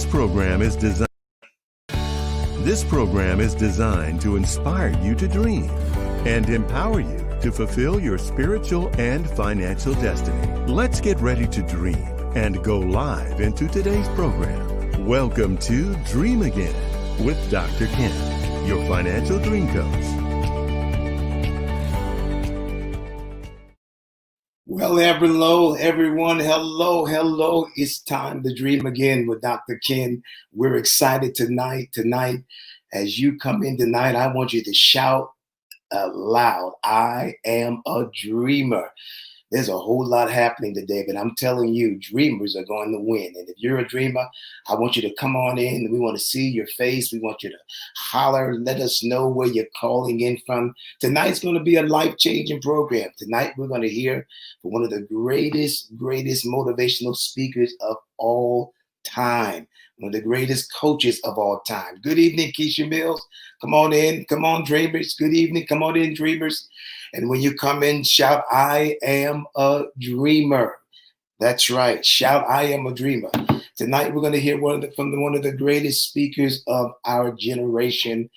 program is designed to inspire you to dream and empower you to fulfill your spiritual and financial destiny. Let's get ready to dream and go live into today's program. Welcome to Dream Again with Dr. Ken, your financial dream coach. Well, hello, everyone. Hello. It's time to dream again with Dr. Ken. We're excited tonight. As you come in tonight, I want you to shout loud, I am a dreamer. There's a whole lot happening today, but I'm telling you, dreamers are going to win. And if you're a dreamer, I want you to come on in. We want to see your face. We want you to holler. Let us know where you're calling in from. Tonight's going to be a life-changing program. Tonight, we're going to hear from one of the greatest motivational speakers of all time. One of the greatest coaches of all time. Good evening, Keisha Mills. Come on in. Come on, dreamers. Good evening. Come on in, dreamers. And when you come in, shout, I am a dreamer. That's right. Shout, I am a dreamer. Tonight, we're going to hear one of the greatest speakers of our generation.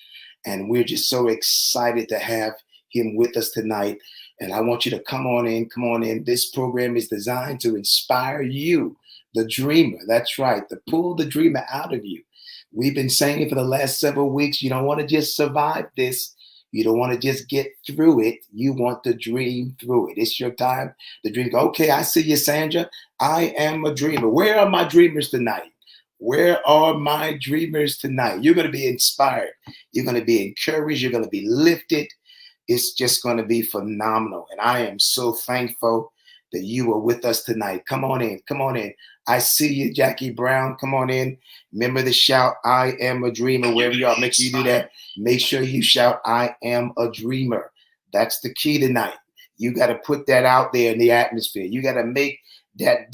And we're just so excited to have him with us tonight. And I want you to come on in. This program is designed to inspire you, the dreamer. That's right. To pull the dreamer out of you. We've been saying for the last several weeks, you don't want to just survive this. You don't want to just get through it. You want to dream through it. It's your time to dream. Okay, I see you, Sandra. I am a dreamer. Where are my dreamers tonight? Where are my dreamers tonight? You're going to be inspired. You're going to be encouraged. You're going to be lifted. It's just going to be phenomenal. And I am so thankful that you are with us tonight. Come on in. I see you, Jackie Brown. Come on in. Remember to shout, I am a dreamer. Wherever you are, make sure you do that. Make sure you shout, I am a dreamer. That's the key tonight. You got to put that out there in the atmosphere. You got to make that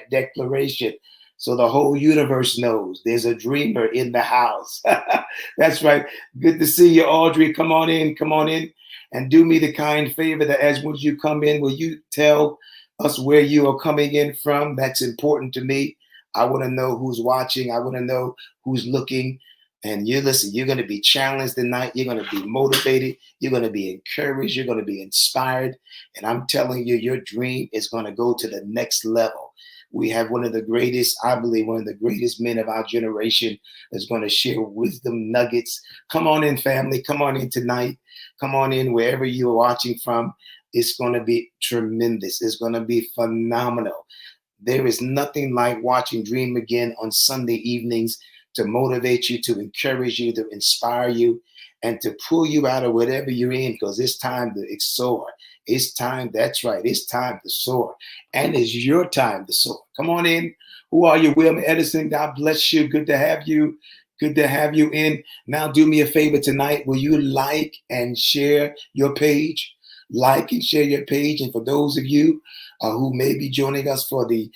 declaration. So the whole universe knows there's a dreamer in the house. That's right. Good to see you, Audrey. Come on in. And do me the kind favor that as once you come in, will you tell us where you are coming in from? That's important to me. I want to know who's watching. I want to know who's looking. And you're going to be challenged tonight. You're going to be motivated. You're going to be encouraged. You're going to be inspired. And I'm telling you, your dream is going to go to the next level. We have one of the greatest men of our generation that's going to share wisdom nuggets. Come on in, family. Come on in tonight. Come on in wherever you're watching from. It's going to be tremendous. It's going to be phenomenal. There is nothing like watching Dream Again on Sunday evenings to motivate you, to encourage you, to inspire you, and to pull you out of whatever you're in, because it's time to soar. It's time, that's right, it's time to soar. And it's your time to soar. Come on in. Who are you, William Edison? God bless you. Good to have you. Good to have you in. Now do me a favor tonight. Will you like and share your page? Like and share your page. And for those of you who may be joining us for the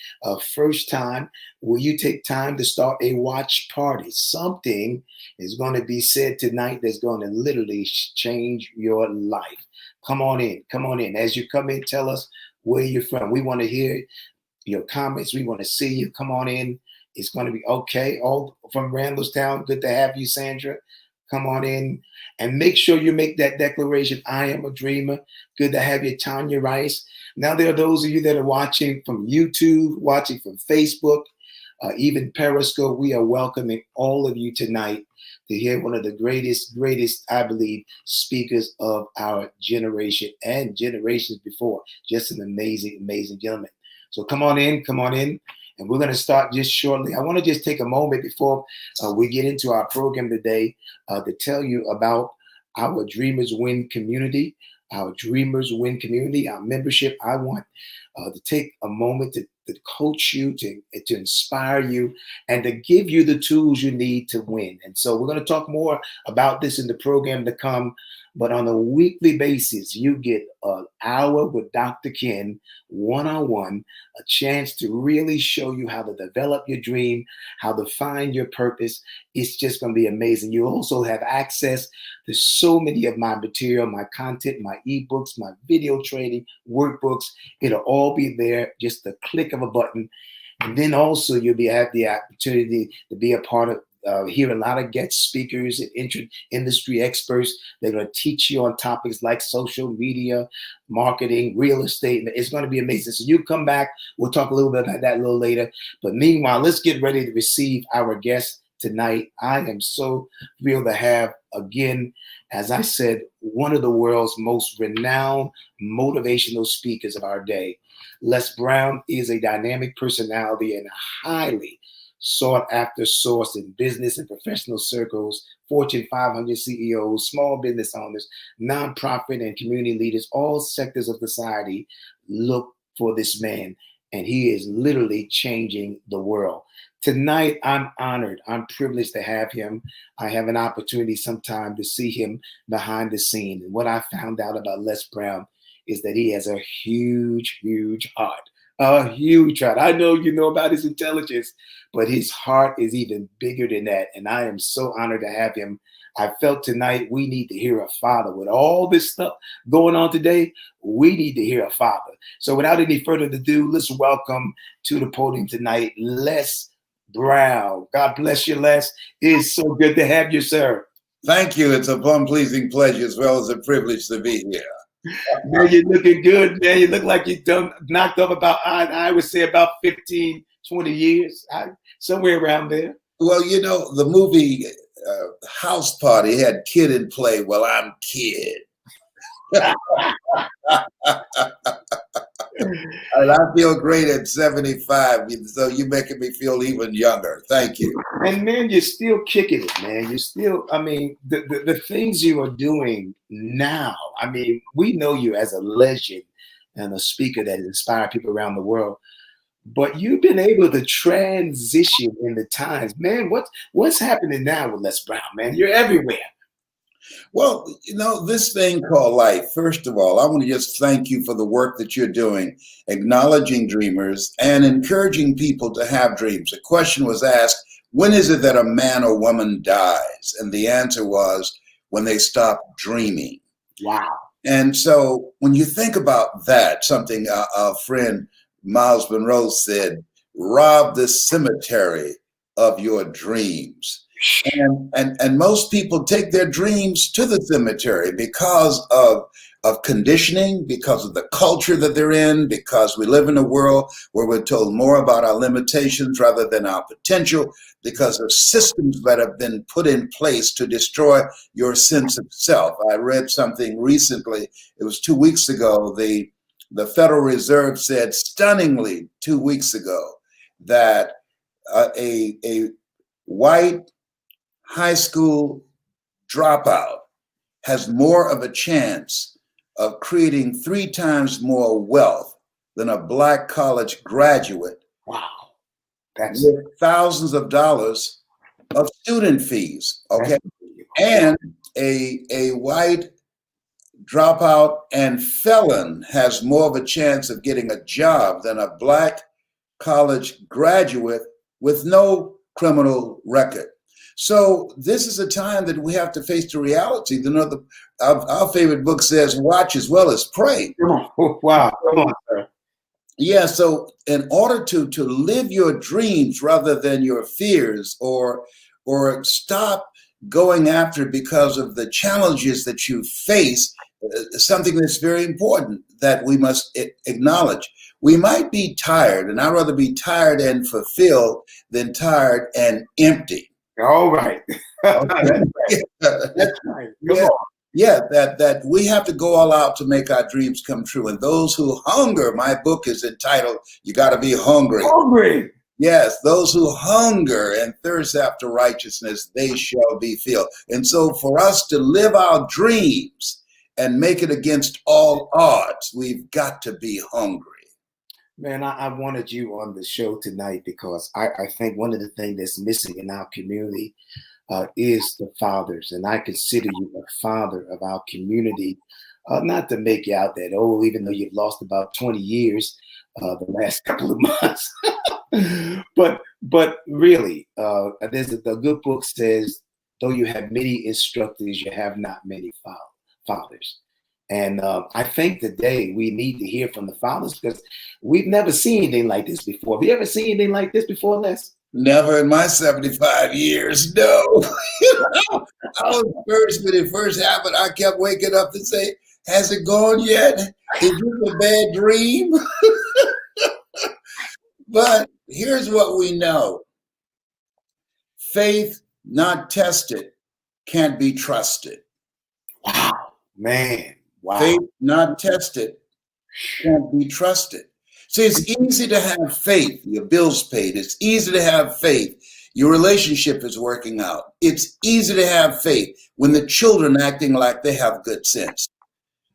first time, will you take time to start a watch party? Something is going to be said tonight that's going to literally change your life. Come on in. As you come in, tell us where you're from. We want to hear your comments. We want to see you. Come on in. It's going to be okay. All from Randallstown. Good to have you, Sandra. Come on in and make sure you make that declaration. I am a dreamer. Good to have you, Tanya Rice. Now, there are those of you that are watching from YouTube, watching from Facebook, even Periscope. We are welcoming all of you tonight to hear one of the greatest, I believe, speakers of our generation and generations before. Just an amazing gentleman. So come on in. And we're going to start just shortly. I want to just take a moment before we get into our program today to tell you about our Dreamers Win community, our membership. I want to take a moment to coach you, to inspire you, and to give you the tools you need to win. And so we're going to talk more about this in the program to come. But on a weekly basis, you get an hour with Dr. Ken, one-on-one, a chance to really show you how to develop your dream, how to find your purpose. It's just going to be amazing. You also have access to so many of my material, my content, my ebooks, my video training, workbooks. It'll all be there, just the click of a button. And then also have the opportunity to be a part of, hear a lot of guest speakers and industry experts. They're going to teach you on topics like social media, marketing, real estate. It's going to be amazing. So you come back. We'll talk a little bit about that a little later. But meanwhile, let's get ready to receive our guest tonight. I am so thrilled to have, again, as I said, one of the world's most renowned motivational speakers of our day. Les Brown is a dynamic personality and a highly sought after source in business and professional circles. Fortune 500 CEOs, small business owners, nonprofit and community leaders, all sectors of society look for this man, and he is literally changing the world. Tonight, I'm honored. I'm privileged to have him. I have an opportunity sometime to see him behind the scene. And what I found out about Les Brown is that he has a huge, huge heart. A huge heart. I know you know about his intelligence, but his heart is even bigger than that. And I am so honored to have him. I felt tonight we need to hear a father. With all this stuff going on today, we need to hear a father. So without any further ado, let's welcome to the podium tonight, Les Brown. God bless you, Les. It is so good to have you, sir. Thank you. It's a pleasing pleasure as well as a privilege to be here. Man, you're looking good, man. You look like you done knocked up about, I would say about 15, 20 years, somewhere around there. Well, you know, the movie House Party had Kid in Play. Well, I'm Kid. And I feel great at 75, so you're making me feel even younger. Thank you. And man, you're still kicking it, man. You're still, I mean, the things you are doing now, I mean, we know you as a legend and a speaker that inspired people around the world, but you've been able to transition in the times. Man, what's happening now with Les Brown, man? You're everywhere. Well, you know, this thing called life, first of all, I want to just thank you for the work that you're doing, acknowledging dreamers and encouraging people to have dreams. A question was asked, when is it that a man or woman dies? And the answer was when they stop dreaming. Wow. And so when you think about that, something our friend Miles Monroe said, rob the cemetery of your dreams. And most people take their dreams to the cemetery because of conditioning, because of the culture that they're in, because we live in a world where we're told more about our limitations rather than our potential, because of systems that have been put in place to destroy your sense of self. I read something recently, it was 2 weeks ago, the Federal Reserve said stunningly 2 weeks ago that a white high school dropout has more of a chance of creating 3 times more wealth than a black college graduate. Wow. That's with thousands of dollars of student fees. Okay. And a white dropout and felon has more of a chance of getting a job than a black college graduate with no criminal record. So this is a time that we have to face the reality. You know, our favorite book says, watch as well as pray. Oh, wow. Come on, sir. Yeah, so in order to live your dreams rather than your fears, or stop going after because of the challenges that you face, something that's very important that we must acknowledge. We might be tired, and I'd rather be tired and fulfilled than tired and empty. All right. Okay. That's right. Come on. Yeah, that we have to go all out to make our dreams come true. And those who hunger, my book is entitled, You Gotta Be Hungry. Hungry. Yes, those who hunger and thirst after righteousness, they shall be filled. And so for us to live our dreams and make it against all odds, we've got to be hungry. Man, I wanted you on the show tonight because I think one of the things that's missing in our community is the fathers. And I consider you a father of our community, not to make you out that old, even though you've lost about 20 years the last couple of months. but really, the good book says, though you have many instructors, you have not many fathers. And I think today we need to hear from the fathers because we've never seen anything like this before. Have you ever seen anything like this before, Les? Never in my 75 years, no. I was first when it first happened. I kept waking up and say, "Has it gone yet? Is this a bad dream?" But here's what we know: faith not tested can't be trusted. Wow, man. Wow. Faith not tested can't be trusted. See, it's easy to have faith, your bills paid. It's easy to have faith, your relationship is working out. It's easy to have faith when the children acting like they have good sense.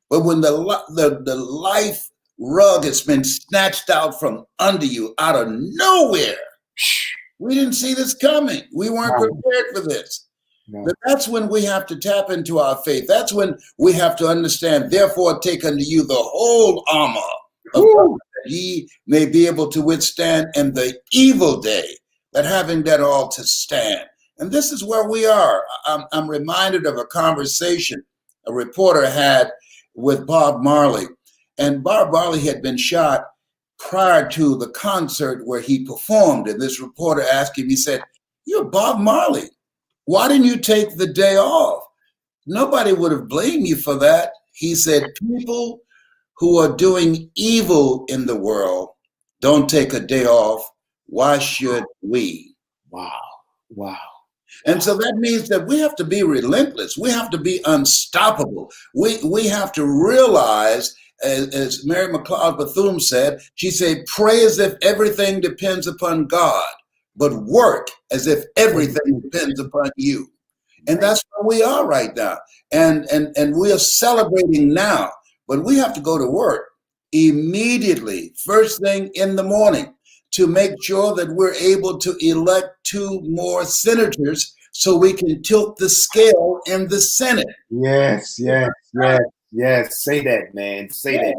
But when the life rug has been snatched out from under you out of nowhere, we didn't see this coming. We weren't prepared for this. No. But that's when we have to tap into our faith. That's when we have to understand, therefore take unto you the whole armor of God, that ye may be able to withstand in the evil day, that having done all to stand. And this is where we are. I'm reminded of a conversation a reporter had with Bob Marley. And Bob Marley had been shot prior to the concert where he performed. And this reporter asked him, he said, "You're Bob Marley. Why didn't you take the day off?" Nobody would have blamed you for that. He said, "People who are doing evil in the world don't take a day off. Why should we?" Wow. Wow. And so that means that we have to be relentless. We have to be unstoppable. We have to realize, as Mary McLeod Bethune said, she said, "Pray as if everything depends upon God, but work as if everything depends upon you." And that's where we are right now. And we are celebrating now, but we have to go to work immediately, first thing in the morning, to make sure that we're able to elect 2 more senators so we can tilt the scale in the Senate. Yes. Say that, man. Say that.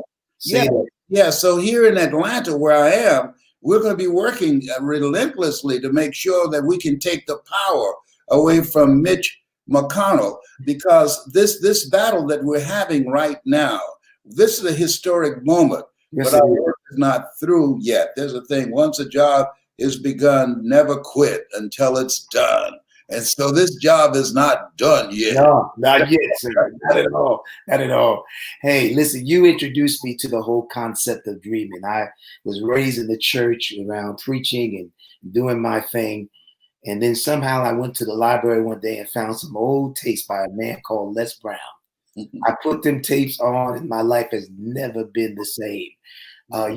Yeah. So here in Atlanta, where I am, we're going to be working relentlessly to make sure that we can take the power away from Mitch McConnell, because this battle that we're having right now, this is a historic moment. Yes, but our work is not through yet. There's a thing, once a job is begun, never quit until it's done. And so this job is not done yet. No, not yet, sir. Not at all. Not at all. Hey, listen, you introduced me to the whole concept of dreaming. I was raised in the church around preaching and doing my thing. And then somehow I went to the library one day and found some old tapes by a man called Les Brown. I put them tapes on and my life has never been the same.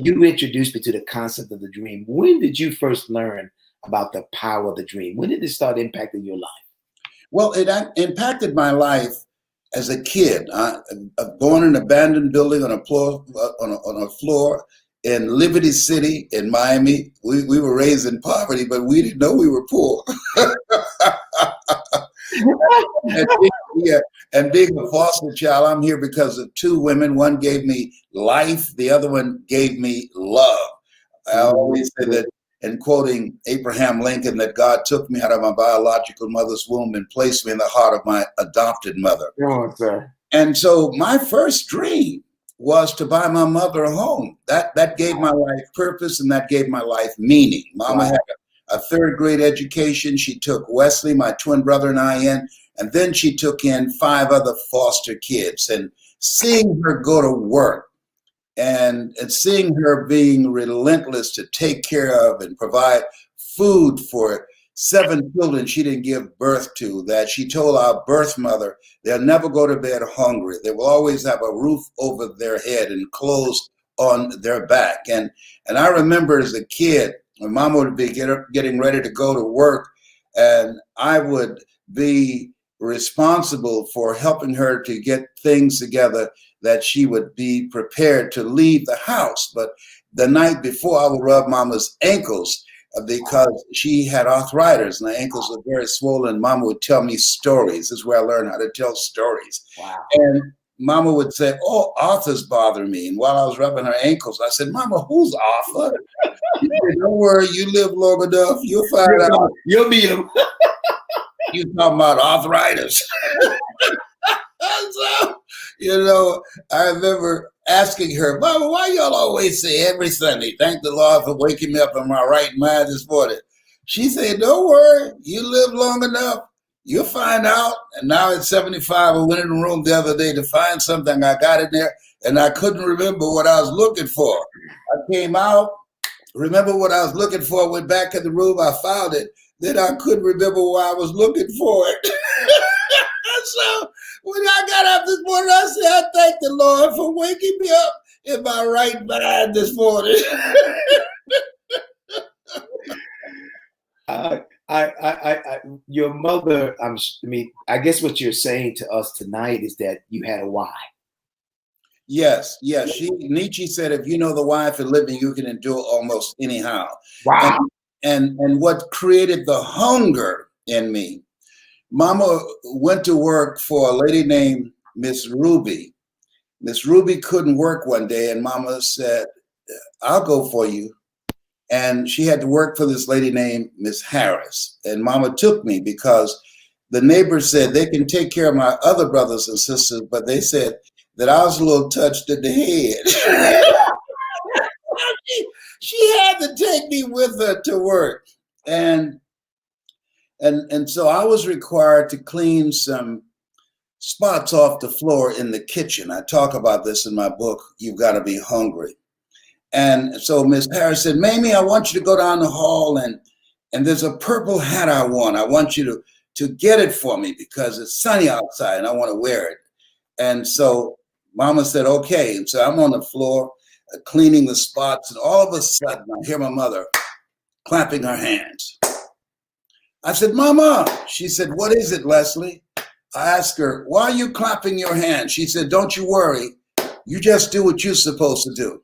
You introduced me to the concept of the dream. When did you first learn about the power of the dream? When did it start impacting your life? Well, it impacted my life as a kid. I born in an abandoned building on a floor in Liberty City in Miami. We were raised in poverty, but we didn't know we were poor. And being a foster child, I'm here because of 2 women. One gave me life. The other one gave me love. I always say that, in quoting Abraham Lincoln, that God took me out of my biological mother's womb and placed me in the heart of my adopted mother. Come on, sir. And so my first dream was to buy my mother a home. That gave my life purpose, and that gave my life meaning. Mama had a 3rd grade education. She took Wesley, my twin brother, and I in, and then she took in 5 other foster kids. And seeing her go to work and seeing her being relentless to take care of and provide food for 7 children she didn't give birth to, that she told our birth mother they'll never go to bed hungry. They will always have a roof over their head and clothes on their back. And I remember as a kid, when Mama would be getting ready to go to work, and I would be responsible for helping her to get things together, that she would be prepared to leave the house. But the night before, I would rub Mama's ankles because she had arthritis and the ankles were very swollen. Mama would tell me stories. This is where I learned how to tell stories. Wow. And Mama would say, "Oh, Arthur's bother me." And while I was rubbing her ankles, I said, "Mama, who's Arthur?" She said, "Don't worry, you live long enough, you'll find out. You'll meet him." You talking about arthritis. So, You know, I remember asking her, Mama, why y'all always say every Sunday, thank the Lord for waking me up in my right mind this morning? She said, don't worry, you live long enough. You'll find out. And now at 75, I went in the room the other day to find something. I got in there and I couldn't remember what I was looking for. I came out, remember what I was looking for, went back in the room, I found it. Then I couldn't remember why I was looking for it. So when I got up this morning, I said, I thank the Lord for waking me up in my right mind this morning. Your mother, I guess what you're saying to us tonight is that you had a why. Yes. Nietzsche said, if you know the why for living, you can endure almost anyhow. Wow. And what created the hunger in me, Mama went to work for a lady named Miss Ruby. Miss Ruby couldn't work one day, and Mama said, I'll go for you. And she had to work for this lady named Miss Harris. And Mama took me because the neighbors said they can take care of my other brothers and sisters, but they said that I was a little touched in the head. She had to take me with her to work. And so I was required to clean some spots off the floor in the kitchen. I talk about this in my book, You've Got to Be Hungry. And so Miss Harris said, Mamie, I want you to go down the hall and there's a purple hat I want. I want you to get it for me because it's sunny outside and I want to wear it. And so Mama said, okay. And so I'm on the floor cleaning the spots, and all of a sudden I hear my mother clapping her hands. I said, Mama. She said, what is it, Leslie? I asked her, why are you clapping your hands? She said, don't you worry. You just do what you're supposed to do.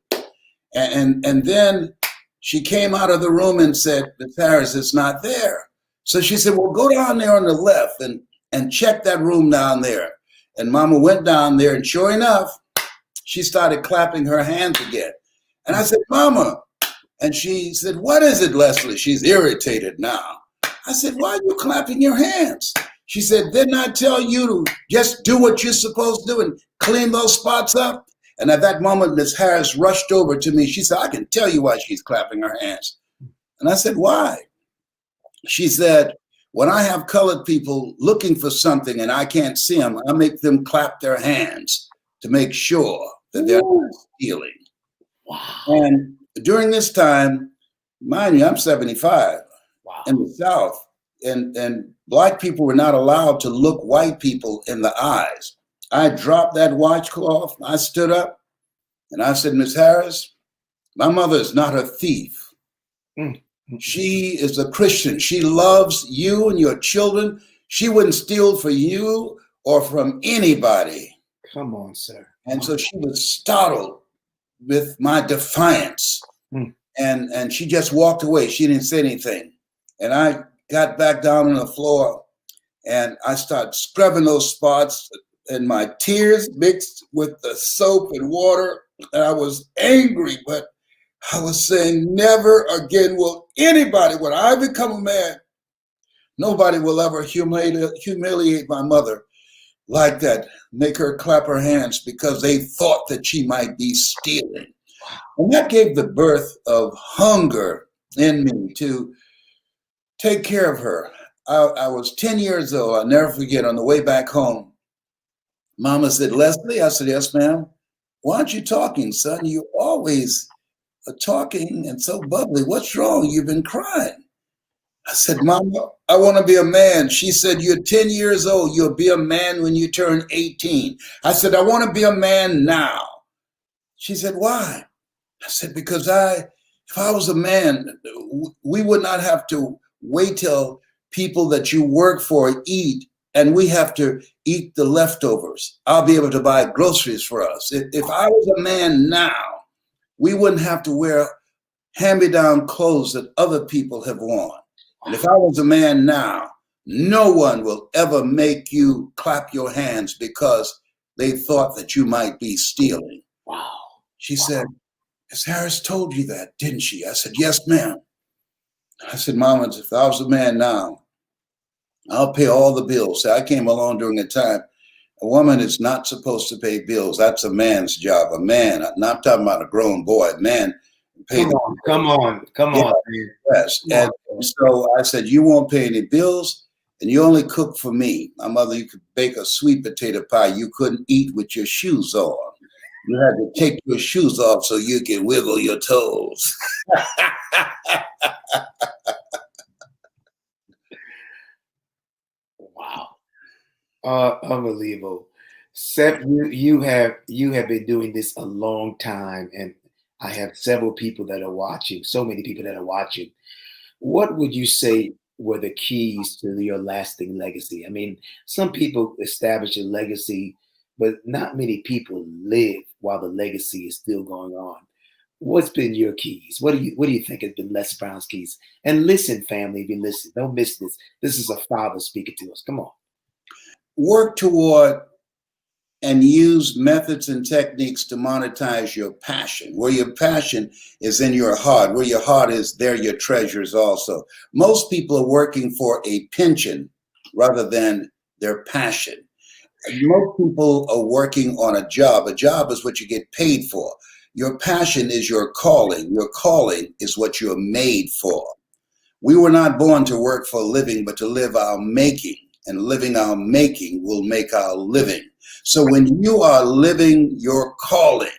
And then she came out of the room and said, Miss Harris, it's not there. So she said, well, go down there on the left and check that room down there. And Mama went down there, and sure enough, she started clapping her hands again. And I said, Mama. And she said, what is it, Leslie? She's irritated now. I said, why are you clapping your hands? She said, didn't I tell you to just do what you're supposed to do and clean those spots up? And at that moment, Miss Harris rushed over to me. She said, I can tell you why she's clapping her hands. And I said, why? She said, when I have colored people looking for something and I can't see them, I make them clap their hands to make sure that they're not stealing. Wow. And during this time, mind you, I'm 75 in the South, and Black people were not allowed to look white people in the eyes. I dropped that washcloth, I stood up, and I said, Miss Harris, my mother is not a thief. She is a Christian. She loves you and your children. She wouldn't steal for you or from anybody. Come on, sir. And so she was startled with my defiance. And she just walked away. She didn't say anything. And I got back down on the floor and I started scrubbing those spots, and my tears mixed with the soap and water. And I was angry, but I was saying, never again will anybody, when I become a man, nobody will ever humiliate my mother like that, make her clap her hands because they thought that she might be stealing. And that gave the birth of hunger in me to take care of her. I was 10 years old. I'll never forget, on the way back home, Mama said, Leslie, I said, yes, ma'am. Why aren't you talking, son? You always are talking and so bubbly. What's wrong? You've been crying. I said, Mama, I want to be a man. She said, you're 10 years old. You'll be a man when you turn 18. I said, I want to be a man now. She said, why? I said, because if I was a man, we would not have to wait till people that you work for eat, and we have to eat the leftovers. I'll be able to buy groceries for us. If I was a man now, we wouldn't have to wear hand-me-down clothes that other people have worn. And if I was a man now, no one will ever make you clap your hands because they thought that you might be stealing. Wow. She said, Miss Harris told you that, didn't she? I said, yes, ma'am. I said, Mama, if I was a man now, I'll pay all the bills. So I came along during a time A woman is not supposed to pay bills. That's a man's job. A man, I'm not talking about a grown boy, a man pay the bills. Come on, man. Yes. Come on. And so I said, you won't pay any bills and you only cook for me. My mother, you could bake a sweet potato pie. You couldn't eat with your shoes on. You had to take your shoes off so you can wiggle your toes. Wow. Unbelievable. Seth, you have been doing this a long time, and I have several people that are watching, so many people that are watching. What would you say were the keys to your lasting legacy? I mean, some people establish a legacy, but not many people live while the legacy is still going on. What's been your keys? What do you think has been Les Brown's keys? And listen, family, if you listen, don't miss this. This is a father speaking to us. Come on. Work toward and use methods and techniques to monetize your passion. Where your passion is in your heart, where your heart is, there your treasure is also. Most people are working for a pension rather than their passion. Most people are working on a job. A job is what you get paid for. Your passion is your calling. Your calling is what you're made for. We were not born to work for a living, but to live our making. And living our making will make our living. So when you are living your calling,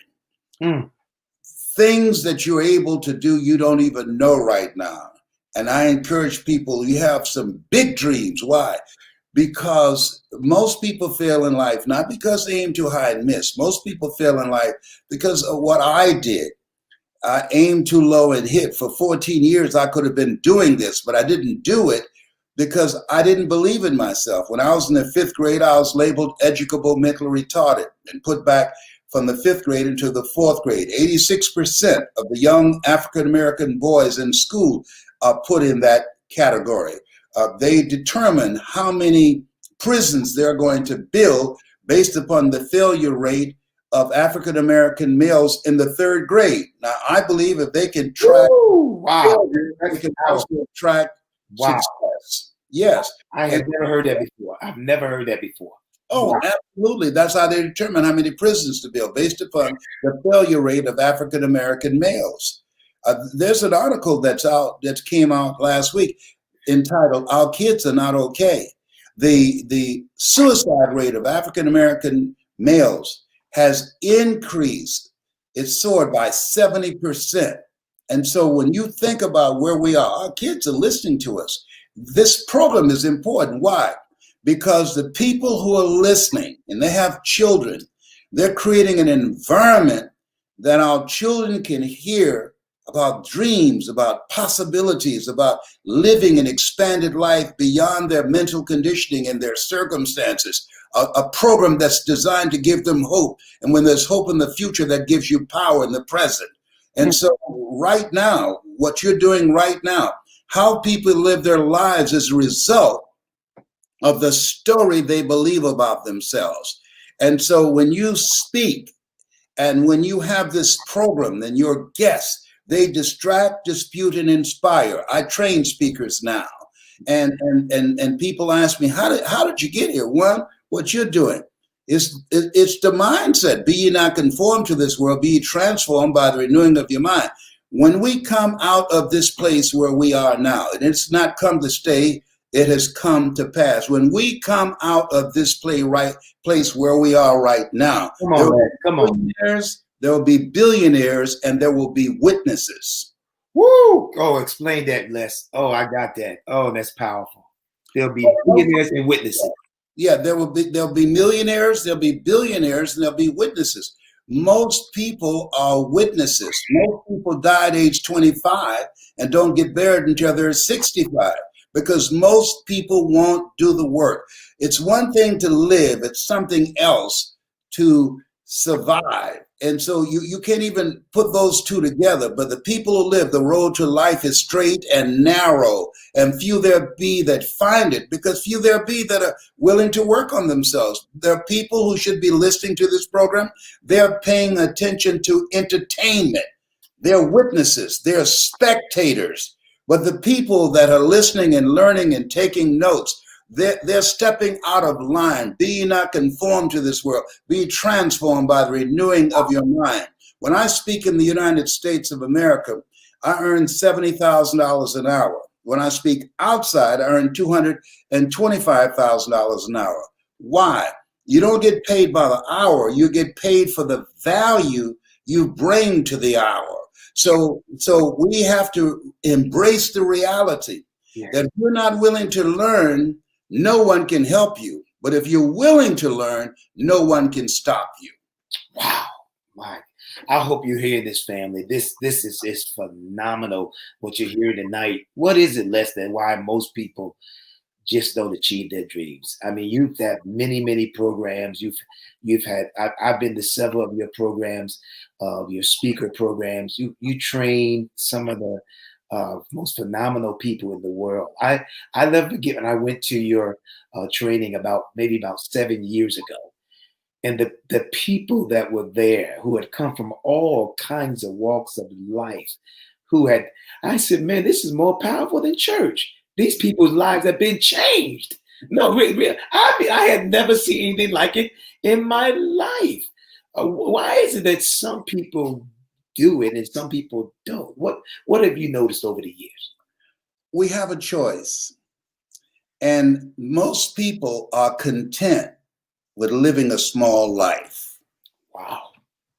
things that you're able to do, you don't even know right now. And I encourage people, you have some big dreams. Why? Because most people fail in life, not because they aim too high and miss. Most people fail in life because of what I did. I aimed too low and hit. For 14 years, I could have been doing this, but I didn't do it because I didn't believe in myself. When I was in the 5th grade, I was labeled educable, mentally retarded, and put back from the 5th grade into the 4th grade. 86% of the young African-American boys in school are put in that category. They determine how many prisons they're going to build based upon the failure rate of African-American males in the 3rd grade. Now, I believe if they can track, they can also track success. Yes. I have never heard that before. I've never heard that before. Oh, absolutely. That's how they determine how many prisons to build, based upon the failure rate of African-American males. There's an article that came out last week entitled, "Our Kids Are Not Okay." The suicide rate of African-American males has increased. It's soared by 70%. And so when you think about where we are, our kids are listening to us. This program is important. Why? Because the people who are listening, and they have children, they're creating an environment that our children can hear about dreams, about possibilities, about living an expanded life beyond their mental conditioning and their circumstances. A program that's designed to give them hope. And when there's hope in the future, that gives you power in the present. And so right now, what you're doing right now, how people live their lives is a result of the story they believe about themselves. And so when you speak and when you have this program, then your guests, they distract, dispute, and inspire. I train speakers now. And people ask me, how did you get here? One, what you're doing. It's the mindset. Be ye not conformed to this world, be ye transformed by the renewing of your mind. When we come out of this place where we are now, and it's not come to stay, it has come to pass. When we come out of this place where we are right now, there will be billionaires and there will be witnesses. Woo! Oh, explain that, Les. Oh, I got that. Oh, that's powerful. There'll be billionaires and witnesses. Yeah, there'll be millionaires, there'll be billionaires, and there'll be witnesses. Most people are witnesses. Most people die at age 25 and don't get buried until they're 65 because most people won't do the work. It's one thing to live, it's something else to survive. And so you can't even put those two together. But the people who live, the road to life is straight and narrow, and few there be that find it, because few there be that are willing to work on themselves. There are people who should be listening to this program. They're paying attention to entertainment. They're witnesses. They're spectators. But the people that are listening and learning and taking notes, They're stepping out of line. Be ye not conformed to this world. Be transformed by the renewing of your mind. When I speak in the United States of America, I earn $70,000 an hour. When I speak outside, I earn $225,000 an hour. Why? You don't get paid by the hour. You get paid for the value you bring to the hour. So we have to embrace the reality that if you're not willing to learn, no one can help you. But if you're willing to learn, no one can stop you. Wow, Mike. I hope you hear this, family. This is phenomenal what you're hearing tonight. What is it less than why most people just don't achieve their dreams? I mean, you've had many programs. You've had. I've been to several of your programs, your speaker programs. You train some of the most phenomenal people in the world. I never forget when I went to your training about 7 years ago. And the people that were there who had come from all kinds of walks of life, I said, man, this is more powerful than church. These people's lives have been changed. No, really, I had never seen anything like it in my life. Why is it that some people do it and some people don't? What have you noticed over the years? We have a choice. And most people are content with living a small life. Wow.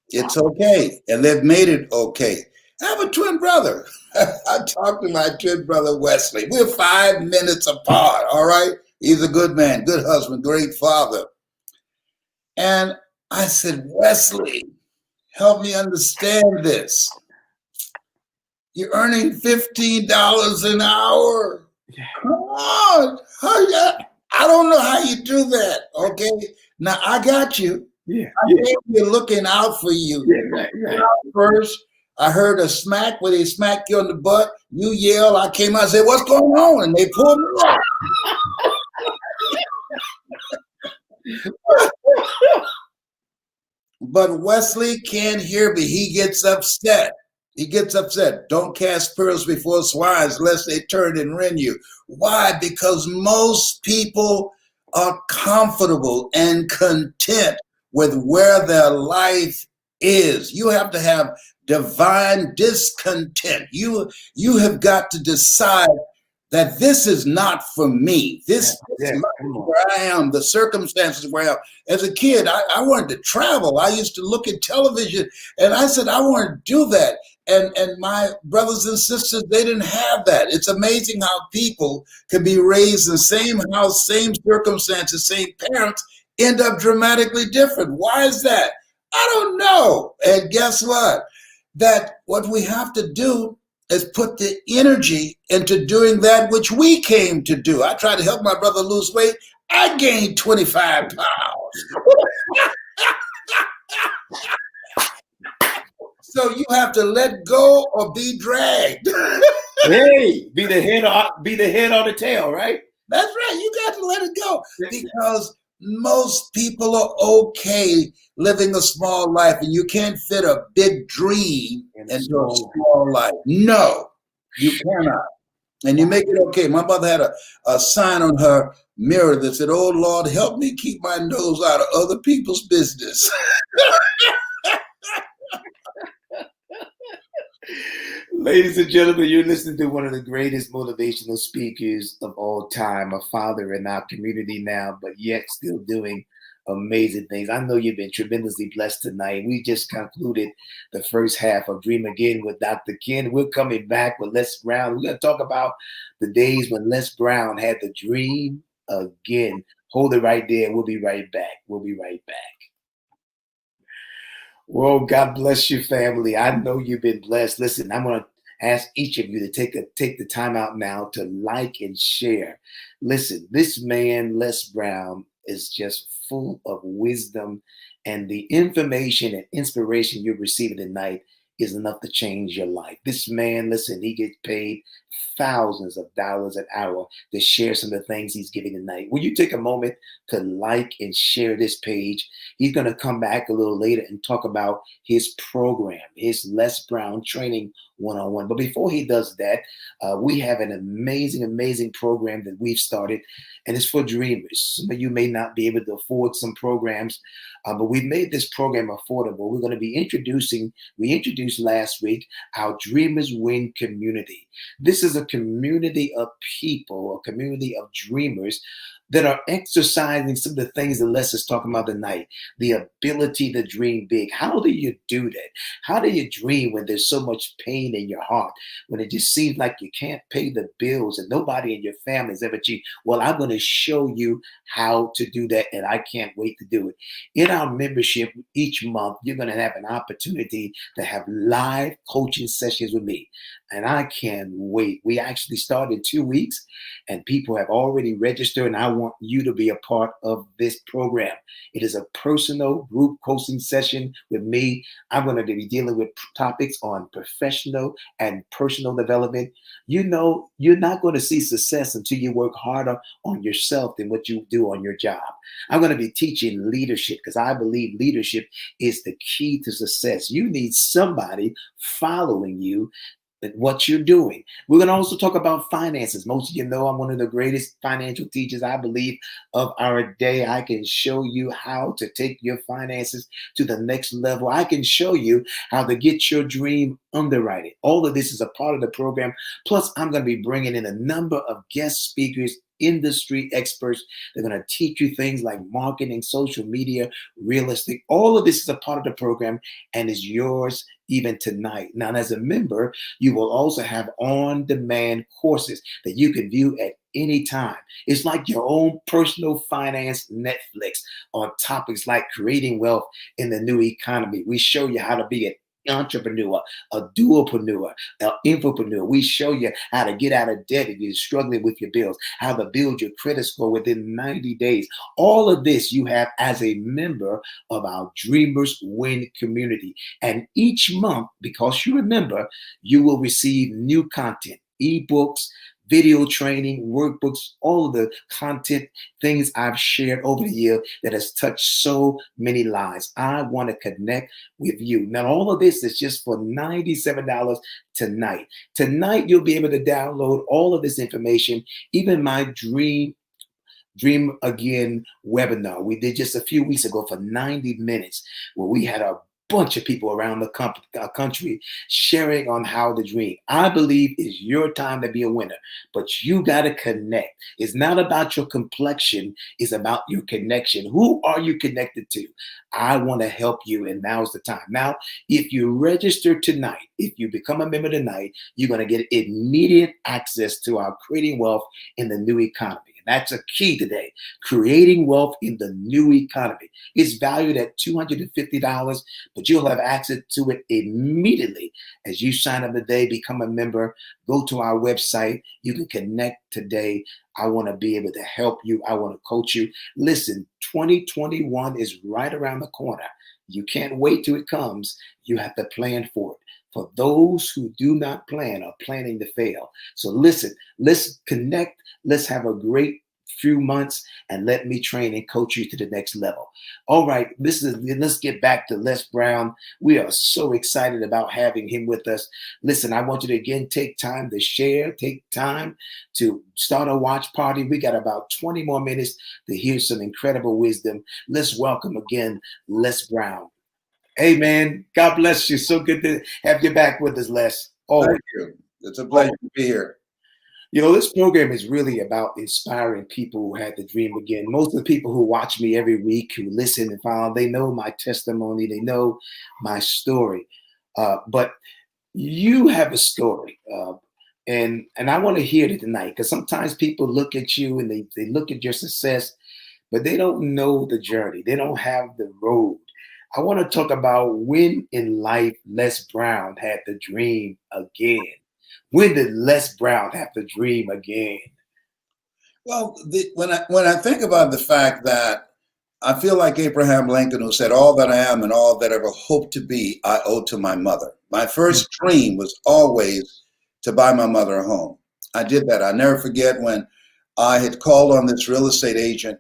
It's okay. And they've made it okay. I have a twin brother. I talked to my twin brother, Wesley. We're 5 minutes apart, all right? He's a good man, good husband, great father. And I said, Wesley, help me understand this. You're earning $15 an hour. Yeah. Come on. I don't know how you do that, okay? Now, I got you. Yeah. You're looking out for you. Yeah, right. First, I heard a smack where they smack you on the butt. You yell. I came out and said, what's going on? And they pulled me out. But Wesley can't hear me. He gets upset. Don't cast pearls before swines, lest they turn and rend you. Why? Because most people are comfortable and content with where their life is. You have to have divine discontent. You have got to decide that this is not for me. This is where I am, the circumstances where I am. As a kid, I wanted to travel. I used to look at television and I said, I want to do that. And my brothers and sisters, they didn't have that. It's amazing how people can be raised in the same house, same circumstances, same parents, end up dramatically different. Why is that? I don't know. And guess what? That what we have to do is put the energy into doing that which we came to do. I tried to help my brother lose weight. I gained 25 pounds. So you have to let go or be dragged. Hey, be the head or the tail, right? That's right. You got to let it go because most people are okay living a small life, and you can't fit a big dream into a small life. No, you cannot. And you make it okay. My mother had a sign on her mirror that said, "Oh Lord, help me keep my nose out of other people's business." Ladies and gentlemen, you're listening to one of the greatest motivational speakers of all time, a father in our community now, but yet still doing amazing things. I know you've been tremendously blessed tonight. We just concluded the first half of Dream Again with Dr. Ken. We're coming back with Les Brown. We're going to talk about the days when Les Brown had the dream again. Hold it right there. We'll be right back. Well, God bless you, family. I know you've been blessed. Listen, I'm going to ask each of you to take the time out now to like and share. Listen, this man, Les Brown, is just full of wisdom, and the information and inspiration you're receiving tonight is enough to change your life. This man, listen, he gets paid thousands of dollars an hour to share some of the things he's giving tonight. Will you take a moment to like and share this page? He's going to come back a little later and talk about his program, his Les Brown training one-on-one. But before he does that, we have an amazing program that we've started, and it's for dreamers. Some of you may not be able to afford some programs, but we've made this program affordable. We're going to be we introduced last week our Dreamers Win community. This is a community of people, a community of dreamers that are exercising some of the things that Les is talking about tonight, the ability to dream big. How do you do that? How do you dream when there's so much pain in your heart, when it just seems like you can't pay the bills and nobody in your family has ever achieved? Well, I'm going to show you how to do that, and I can't wait to do it. In our membership each month, you're going to have an opportunity to have live coaching sessions with me, and I can't wait. We actually started 2 weeks, and people have already registered, and I want you to be a part of this program. It is a personal group coaching session with me. I'm going to be dealing with topics on professional and personal development. You know, you're not going to see success until you work harder on yourself than what you do on your job. I'm going to be teaching leadership because I believe leadership is the key to success. You need somebody following you what you're doing. We're going to also talk about finances. Most of you know I'm one of the greatest financial teachers, I believe, of our day. I can show you how to take your finances to the next level. I can show you how to get your dream underwritten. All of this is a part of the program. Plus, I'm going to be bringing in a number of guest speakers, industry experts. They're going to teach you things like marketing, social media, real estate. All of this is a part of the program and is yours even tonight. Now, as a member, you will also have on-demand courses that you can view at any time. It's like your own personal finance Netflix on topics like creating wealth in the new economy. We show you how to be an entrepreneur, a duopreneur, an infopreneur. We show you how to get out of debt if you're struggling with your bills, how to build your credit score within 90 days. All of this you have as a member of our Dreamers Win community. And each month, because you remember, you will receive new content, ebooks, video training, workbooks, all of the content, things I've shared over the year that has touched so many lives. I want to connect with you. Now, all of this is just for $97 tonight. Tonight, you'll be able to download all of this information, even my Dream Again webinar we did just a few weeks ago for 90 minutes, where we had a bunch of people around the country sharing on how to dream. I believe it's your time to be a winner, but you got to connect. It's not about your complexion. It's about your connection. Who are you connected to? I want to help you, and now's the time. Now, if you register tonight, if you become a member tonight, you're going to get immediate access to our Creating Wealth in the New Economy. That's a key today. Creating wealth in the new economy. It's valued at $250, but you'll have access to it immediately as you sign up today, become a member, go to our website. You can connect today. I want to be able to help you. I want to coach you. Listen, 2021 is right around the corner. You can't wait till it comes. You have to plan for it. For those who do not plan are planning to fail. So listen, let's connect. Let's have a great few months and let me train and coach you to the next level. All right, let's get back to Les Brown. We are so excited about having him with us. Listen, I want you to again take time to share, take time to start a watch party. We got about 20 more minutes to hear some incredible wisdom. Let's welcome again Les Brown. Hey, man, God bless you. So good to have you back with us, Les. Oh, thank you. It's a pleasure to be here. You know, this program is really about inspiring people who had the dream again. Most of the people who watch me every week, who listen and follow, they know my testimony. They know my story. But you have a story. And I want to hear it tonight, because sometimes people look at you and they look at your success, but they don't know the journey. They don't have the road. I want to talk about when in life Les Brown had the dream again. When did Les Brown have the dream again? Well, when I think about the fact that I feel like Abraham Lincoln, who said, "All that I am and all that I ever hope to be, I owe to my mother." My first dream was always to buy my mother a home. I did that. I never forget when I had called on this real estate agent,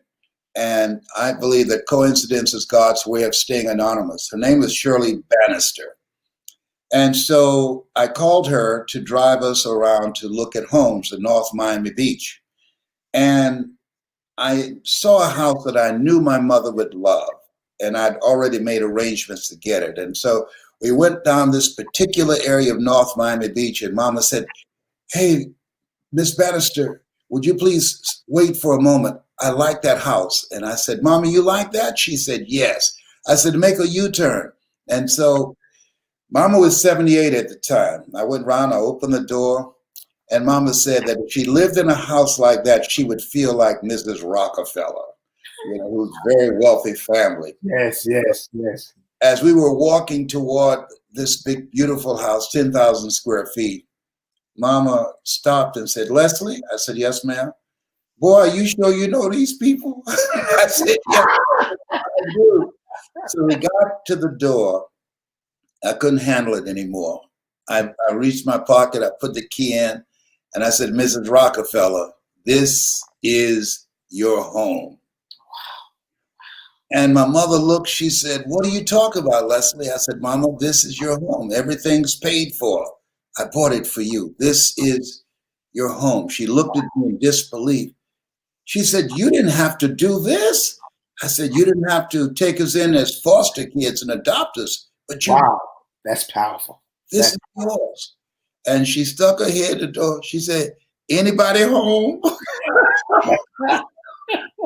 and I believe that coincidence is God's way of staying anonymous. Her name was Shirley Bannister. And so I called her to drive us around to look at homes in North Miami Beach. And I saw a house that I knew my mother would love, and I'd already made arrangements to get it. And so we went down this particular area of North Miami Beach, and Mama said, "Hey, Miss Bannister, would you please wait for a moment? I like that house." And I said, "Mama, you like that?" She said, "Yes." I said, "Make a U-turn." And so Mama was 78 at the time. I went around, I opened the door, and Mama said that if she lived in a house like that, she would feel like Mrs. Rockefeller, who's a very wealthy family. Yes, yes, yes. As we were walking toward this big, beautiful house, 10,000 square feet, Mama stopped and said, "Leslie?" I said, "Yes, ma'am." "Boy, are you sure you know these people?" I said, "Yes, I do." So we got to the door. I couldn't handle it anymore. I reached my pocket, I put the key in, and I said, "Mrs. Rockefeller, this is your home." And my mother looked, she said, "What are you talking about, Leslie?" I said, "Mama, this is your home. Everything's paid for. I bought it for you. This is your home." She looked at me in disbelief. She said, "You didn't have to do this." I said, "You didn't have to take us in as foster kids and adopt us, but you, Wow, that's powerful. this is yours." And she stuck her head at the door. She said, "Anybody home?"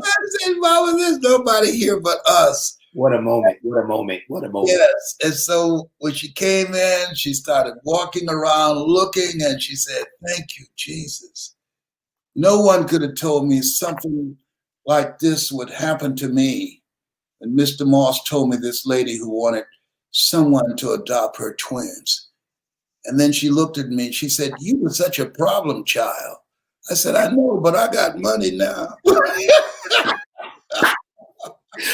I said, "Mama, there's nobody here but us." What a moment, what a moment, what a moment. Yes. And so when she came in, she started walking around looking, and she said, "Thank you, Jesus. No one could have told me something like this would happen to me." And Mr. Moss told me this lady who wanted someone to adopt her twins. And then she looked at me and she said, "You were such a problem child." I said, "I know, but I got money now."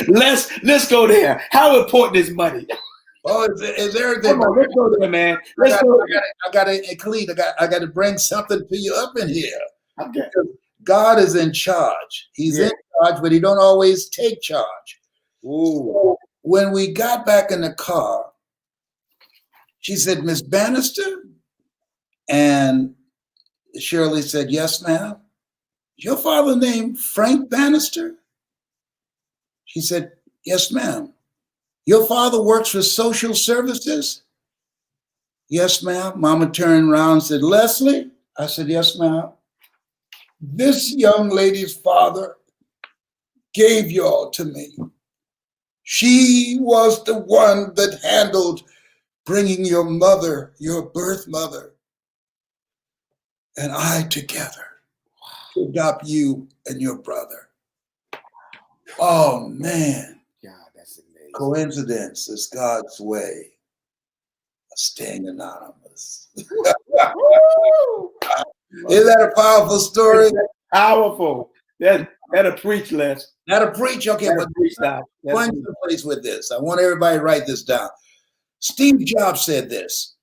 Let's go there. How important is money? Oh, is everything? Come on, let's go there, man. Let's go. I got to bring something to you up in here. Okay. God is in charge. He's in charge, but he don't always take charge. Ooh. So when we got back in the car, she said, "Miss Bannister?" And Shirley said, "Yes, ma'am." "Your father named Frank Bannister?" She said, "Yes, ma'am." "Your father works for social services?" "Yes, ma'am." Mama turned around and said, "Leslie?" I said, "Yes, ma'am. This young lady's father gave y'all to me. She was the one that handled bringing your mother, your birth mother, and I together to adopt you and your brother." Oh, man. God, that's amazing. Coincidence is God's way of staying anonymous. Isn't that a powerful story? Powerful. That'll preach, Les. That'll preach. Okay, That'll but preach now. going to the place with this. I want everybody to write this down. Steve Jobs said this.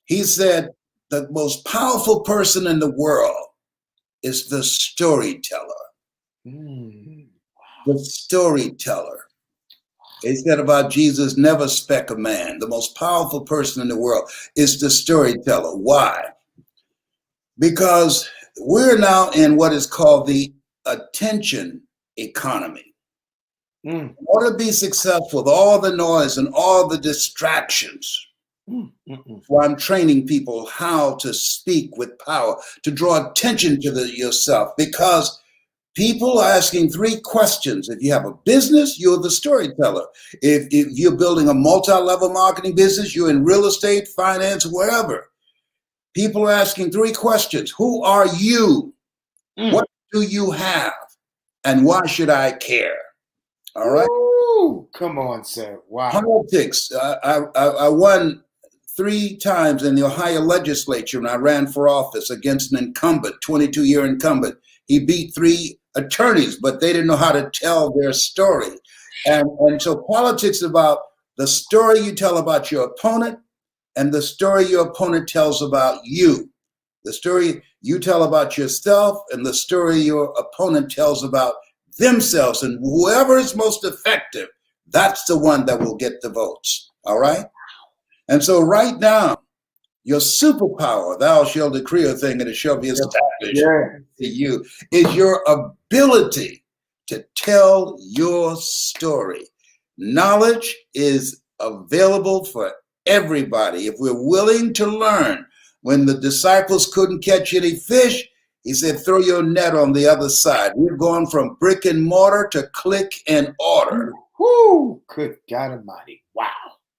He said, "The most powerful person in the world is the storyteller." The storyteller. He said about Jesus, "Never spec a man." The most powerful person in the world is the storyteller. Why? Because we're now in what is called the attention economy. In order to be successful with all the noise and all the distractions, well, I'm training people how to speak with power, to draw attention to yourself, because people are asking three questions. If you have a business, you're the storyteller. If you're building a multi-level marketing business, you're in real estate, finance, wherever. People are asking three questions. Who are you? What do you have? And why should I care? All right. Ooh, come on, sir. Wow. Politics. I won 3 times in the Ohio legislature when I ran for office against an incumbent, 22-year incumbent. He beat 3 attorneys, but they didn't know how to tell their story. And so politics is about the story you tell about your opponent and the story your opponent tells about you. The story You tell about yourself and the story your opponent tells about themselves. And whoever is most effective, that's the one that will get the votes. All right? And so right now, your superpower, thou shalt decree a thing and it shall be established to you, is your ability to tell your story. Knowledge is available for everybody if we're willing to learn. When the disciples couldn't catch any fish, he said, throw your net on the other side. We're going from brick and mortar to click and order. Whoo! Good God Almighty. Wow.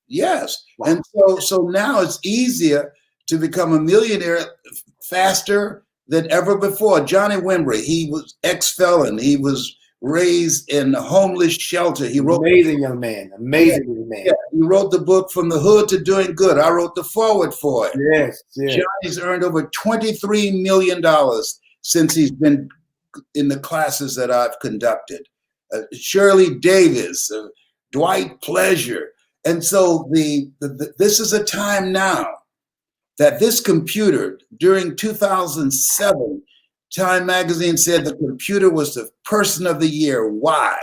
Yes. And so now it's easier to become a millionaire faster than ever before. Johnny Wimbrey, he was ex-felon. He was raised in a homeless shelter. He wrote amazing young man. Amazing young man. Yeah, he wrote the book From the Hood to Doing Good. I wrote the foreword for it. Yes. Johnny's earned over $23 million since he's been in the classes that I've conducted. Shirley Davis, Dwight Pleasure. And so this is a time now that this computer, during 2007, Time magazine said the computer was the person of the year. Why?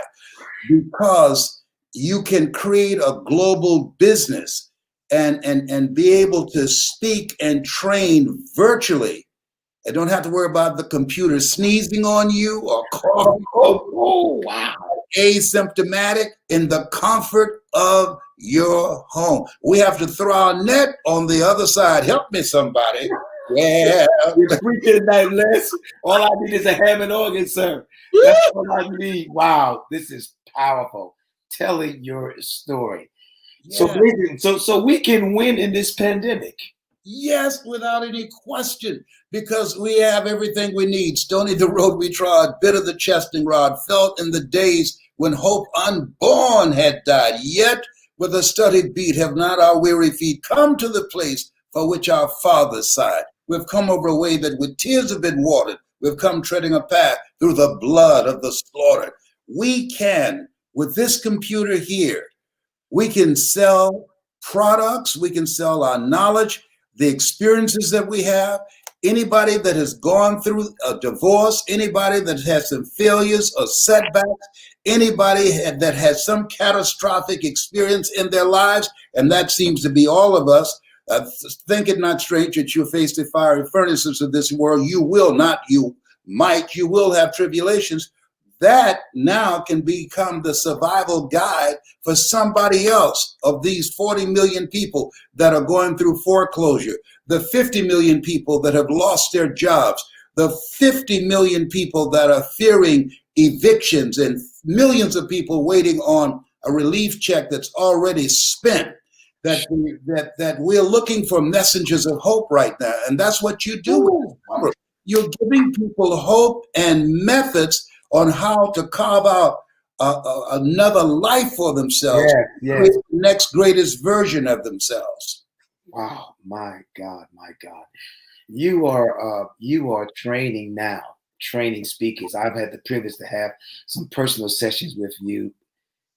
Because you can create a global business and be able to speak and train virtually. And don't have to worry about the computer sneezing on you or coughing. Oh, wow. Asymptomatic in the comfort of your home. We have to throw our net on the other side. Help me, somebody. Yeah. You're preaching tonight, Les. All I need is a Hammond organ, sir. That's all I need. Wow, this is powerful. Telling your story. Yeah. So we can win in this pandemic. Yes, without any question, because we have everything we need. Stony the road we trod, bitter the chastening rod, felt in the days when hope unborn had died. Yet with a studied beat have not our weary feet come to the place for which our fathers sighed. We've come over a way that with tears have been watered. We've come treading a path through the blood of the slaughtered. We can, with this computer here, we can sell products, we can sell our knowledge, the experiences that we have. Anybody that has gone through a divorce, anybody that has some failures or setbacks, anybody that has some catastrophic experience in their lives, and that seems to be all of us. Think it not strange that you face the fiery furnaces of this world. You will not, you might, you will have tribulations. That now can become the survival guide for somebody else of these 40 million people that are going through foreclosure, the 50 million people that have lost their jobs, the 50 million people that are fearing evictions, and millions of people waiting on a relief check that's already spent. That we're looking for messengers of hope right now. And that's what you do with this number. You're giving people hope and methods on how to carve out another life for themselves. Yes. The next greatest version of themselves. Wow, my God. You are training now, training speakers. I've had the privilege to have some personal sessions with you.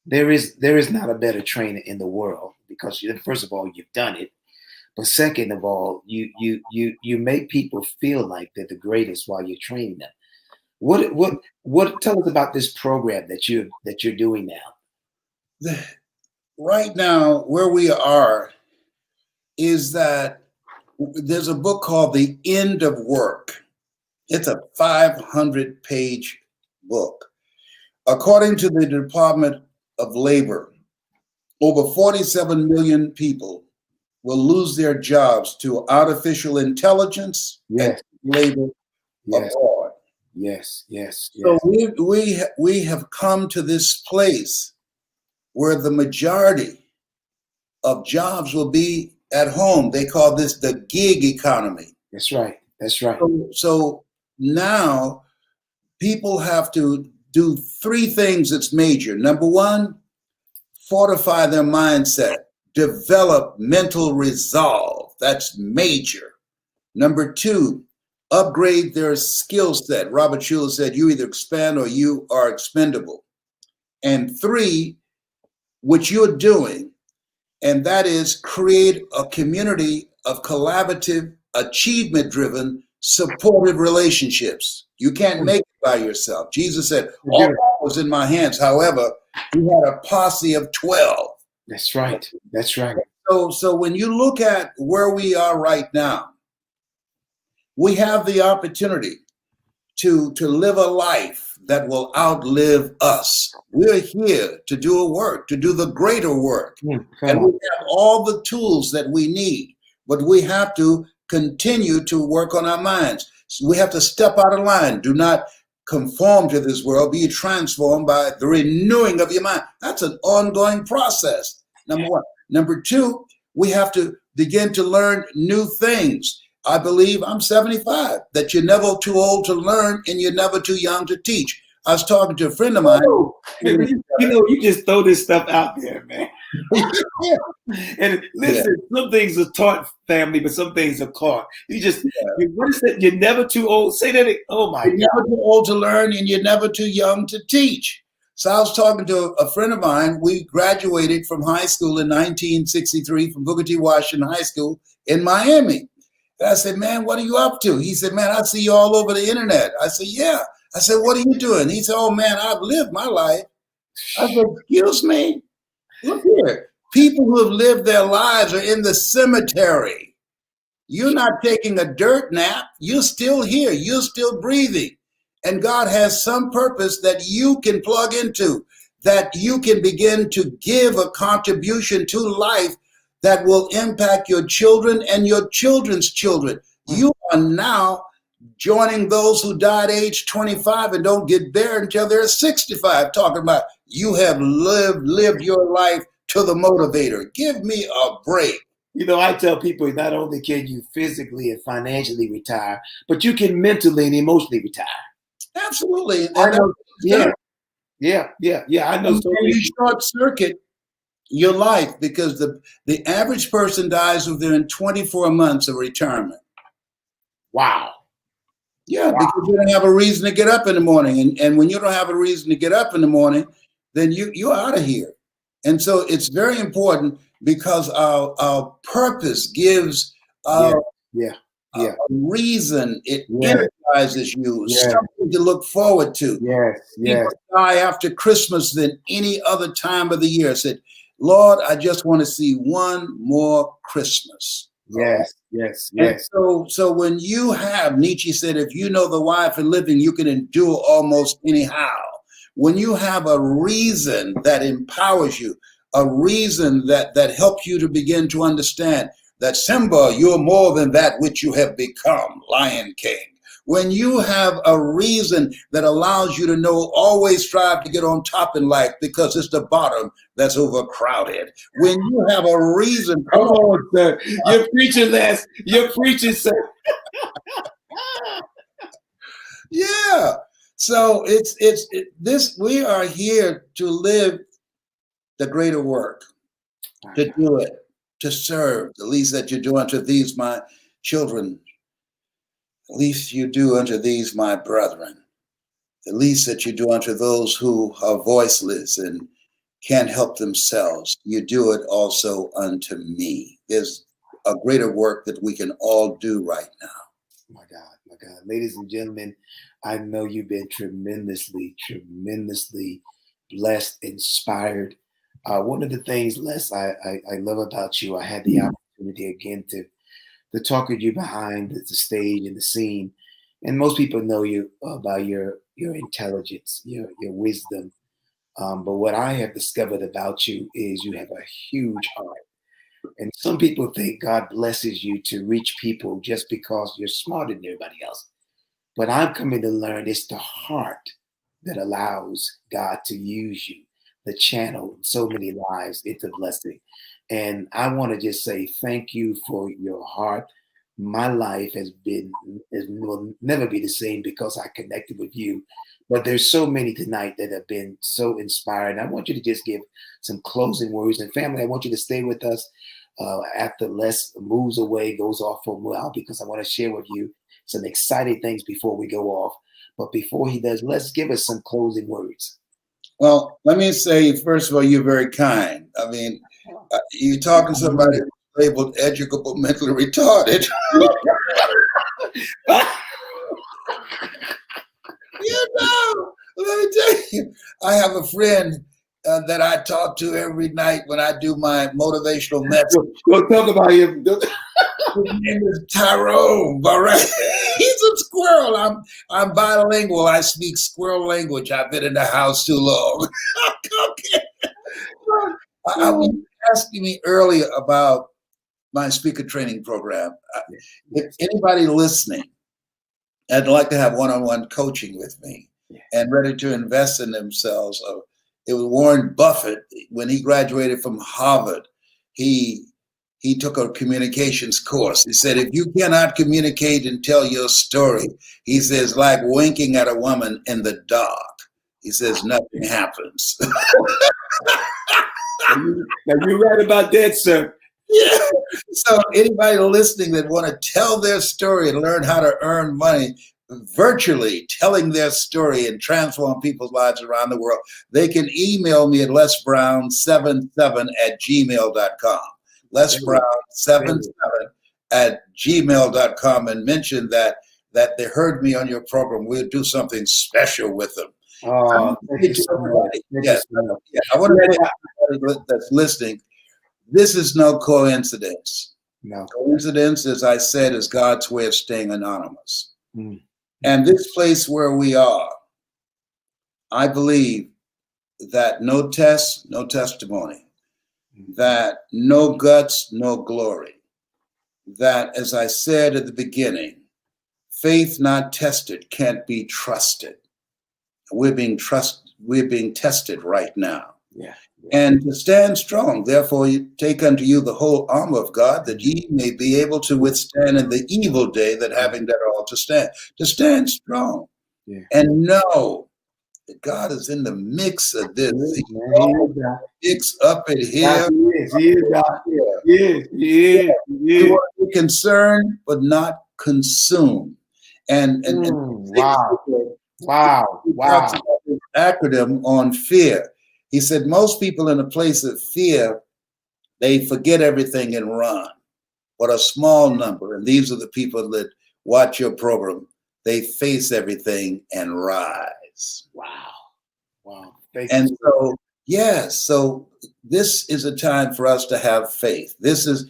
There is not a better trainer in the world, because first of all, you've done it. But second of all, you make people feel like they're the greatest while you're training them. What tell us about this program that you're doing now? Right now, where we are is that there's a book called The End of Work. It's a 500-page book. According to the Department of Labor, over 47 million people will lose their jobs to artificial intelligence and labor abroad. Yes. So we have come to this place where the majority of jobs will be at home. They call this the gig economy. That's right. So now people have to do three things that's major. Number one, fortify their mindset, develop mental resolve. That's major. Number two, upgrade their skill set. Robert Schuller said, you either expand or you are expendable. And three, what you're doing, and that is create a community of collaborative, achievement-driven supportive relationships. You can't make it by yourself. Jesus said, all power was in my hands. However, he had a posse of 12. That's right. That's right. So when you look at where we are right now, we have the opportunity to live a life that will outlive us. We're here to do a work, to do the greater work. And we have all the tools that we need, but we have to continue to work on our minds. So we have to step out of line. Do not conform to this world. Be transformed by the renewing of your mind. That's an ongoing process, number one. Number two, we have to begin to learn new things. I believe I'm 75, that you're never too old to learn and you're never too young to teach. I was talking to a friend of mine. You just throw this stuff out there, man. And listen, some things are taught, family, but some things are caught. What is that? You're never too old. Say that. Oh my God. You're never too old to learn and you're never too young to teach. So I was talking to a friend of mine. We graduated from high school in 1963 from Booker T. Washington High School in Miami. And I said, man, what are you up to? He said, man, I see you all over the internet. I said, yeah. I said, what are you doing? He said, oh, man, I've lived my life. I said, excuse me? Look here. People who have lived their lives are in the cemetery. You're not taking a dirt nap. You're still here. You're still breathing. And God has some purpose that you can plug into, that you can begin to give a contribution to life that will impact your children and your children's children. You are now joining those who died age 25 and don't get buried until they're 65, talking about you have lived your life to the motivator. Give me a break. You know, I tell people not only can you physically and financially retire, but you can mentally and emotionally retire. Absolutely. I know. Yeah. I know. So you short circuit your life because the average person dies within 24 months of retirement. Wow. Yeah, because you don't have a reason to get up in the morning. And when you don't have a reason to get up in the morning, then you're out of here. And so it's very important because our purpose gives a reason. It energizes you, something to look forward to. People die after Christmas than any other time of the year. I said, Lord, I just want to see one more Christmas. Yes. And so when you have, Nietzsche said, if you know the why for living, you can endure almost anyhow. When you have a reason that empowers you, a reason that helps you to begin to understand that Simba, you're more than that which you have become, Lion King. When you have a reason that allows you to know, always strive to get on top in life because it's the bottom that's overcrowded. When you have a reason. Come on, sir. You're preaching, Les. You're preaching, sir. Yeah. So it's this. We are here to live the greater work, to do it, to serve. The least that you do unto these, my children, the least you do unto these, my brethren. The least that you do unto those who are voiceless and can't help themselves, you do it also unto me. There's a greater work that we can all do right now. My God. Ladies and gentlemen, I know you've been tremendously blessed, inspired. One of the things, Les, I love about you, I had the opportunity again to talk with you behind the stage and the scene. And most people know you about your intelligence, your wisdom. But what I have discovered about you is you have a huge heart. And some people think God blesses you to reach people just because you're smarter than everybody else. But I'm coming to learn it's the heart that allows God to use you, the channel, so many lives. It's a blessing. And I want to just say thank you for your heart. My life will never be the same because I connected with you. But there's so many tonight that have been so inspired. I want you to just give some closing words. And family, I want you to stay with us after Les moves away, goes off for a while, because I want to share with you some exciting things before we go off. But before he does, let's give us some closing words. Well, let me say, first of all, you're very kind. I mean, you're talking to somebody labeled educable, mentally retarded. You know, let me tell you, I have a friend that I talk to every night when I do my motivational message. Go talk about him. His name is Tyrone. All right, he's a squirrel. I'm bilingual. I speak squirrel language. I've been in the house too long. Okay. You were asking me earlier about my speaker training program. If anybody listening, I'd like to have one-on-one coaching with me and ready to invest in themselves. It was Warren Buffett when he graduated from Harvard. He took a communications course. He said, if you cannot communicate and tell your story, he says, like winking at a woman in the dark. He says, nothing happens. Now you're right about that, sir. Yeah. So anybody listening that want to tell their story and learn how to earn money virtually telling their story and transform people's lives around the world, they can email me at lesbrown77@gmail.com. lesbrown77 @gmail.com and mention that they heard me on your program. We'll do something special with them. Oh, Yes. I want to tell everybody that's listening, this is no coincidence. No. Coincidence, as I said, is God's way of staying anonymous. Mm. And this place where we are, I believe that no test, no testimony, that no guts, no glory, that, as I said at the beginning, faith not tested can't be trusted. We're being tested right now. Yeah. And to stand strong, therefore, you take unto you the whole armor of God, that ye may be able to withstand in the evil day, that having done all to stand. To stand strong and know that God is in the mix of this. Mix up in here. He is God. He is. We want to be concerned, but not consumed. Wow. Acronym on fear. He said most people in a place of fear, they forget everything and run. But a small number, and these are the people that watch your program, they face everything and rise. Wow. So this is a time for us to have faith. This is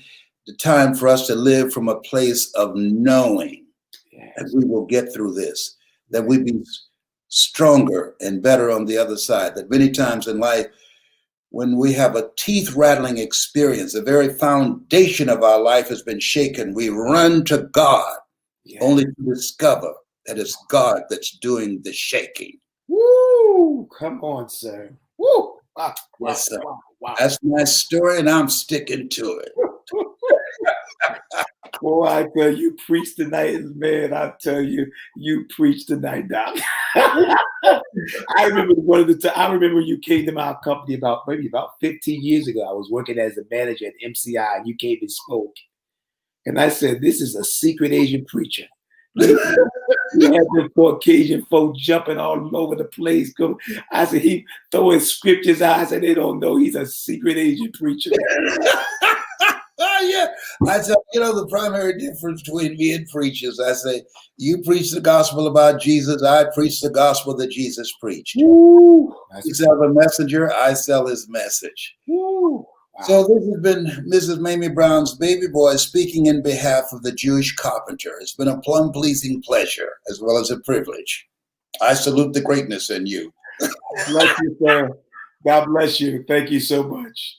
the time for us to live from a place of knowing that we will get through this, that we be stronger and better on the other side. That many times in life, when we have a teeth-rattling experience, the very foundation of our life has been shaken, we run to God, only to discover that it's God that's doing the shaking. Woo! Come on, sir. Woo! Wow. Yes, sir. Wow. That's my story, and I'm sticking to it. Boy, I tell you, preach tonight, man. I tell you, you preach tonight, Doc. I remember you came to my company about 15 years ago. I was working as a manager at MCI, and you came and spoke. And I said, this is a secret Asian preacher. You had the Caucasian folk jumping all over the place. I said, he throwing scriptures out. I said, they don't know he's a secret Asian preacher. Yeah. I said, the primary difference between me and preachers, I say, you preach the gospel about Jesus, I preach the gospel that Jesus preached. You sell the messenger, I sell his message. Wow. So this has been Mrs. Mamie Brown's baby boy speaking in behalf of the Jewish carpenter. It's been a plum-pleasing pleasure as well as a privilege. I salute the greatness in you. Bless you, sir. God bless you. Thank you so much.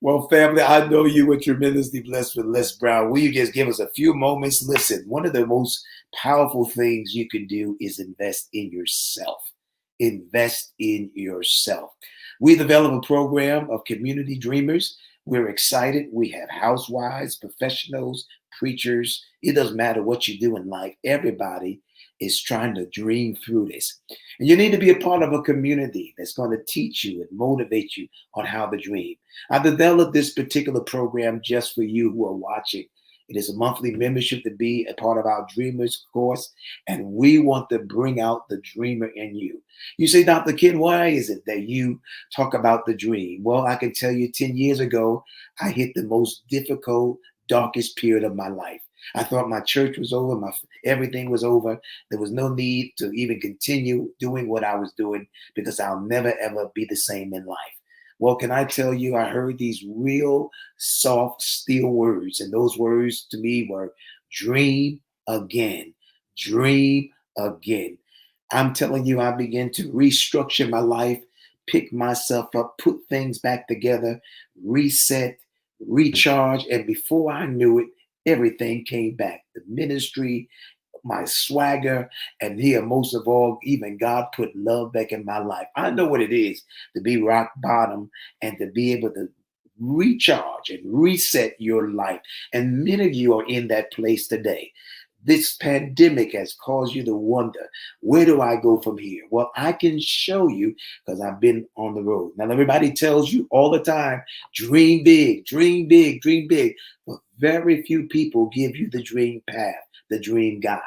Well, family, I know you were tremendously blessed with Les Brown. Will you just give us a few moments? Listen, one of the most powerful things you can do is invest in yourself. Invest in yourself. We develop a program of community dreamers. We're excited. We have housewives, professionals, preachers. It doesn't matter what you do in life. Everybody is trying to dream through this. And you need to be a part of a community that's going to teach you and motivate you on how to dream. I developed this particular program just for you who are watching. It is a monthly membership to be a part of our Dreamers course, and we want to bring out the dreamer in you. You say, Dr. Ken, why is it that you talk about the dream? Well, I can tell you 10 years ago, I hit the most difficult, darkest period of my life. I thought my church was over, everything was over. There was no need to even continue doing what I was doing because I'll never ever be the same in life. Well, can I tell you, I heard these real soft, steel words, and those words to me were dream again, dream again. I'm telling you, I began to restructure my life, pick myself up, put things back together, reset, recharge. And before I knew it, everything came back. The ministry, my swagger, and here, most of all, even God put love back in my life. I know what it is to be rock bottom and to be able to recharge and reset your life. And many of you are in that place today. This pandemic has caused you to wonder, where do I go from here? Well, I can show you because I've been on the road. Now, everybody tells you all the time, dream big, dream big, dream big. But very few people give you the dream path, the dream guide.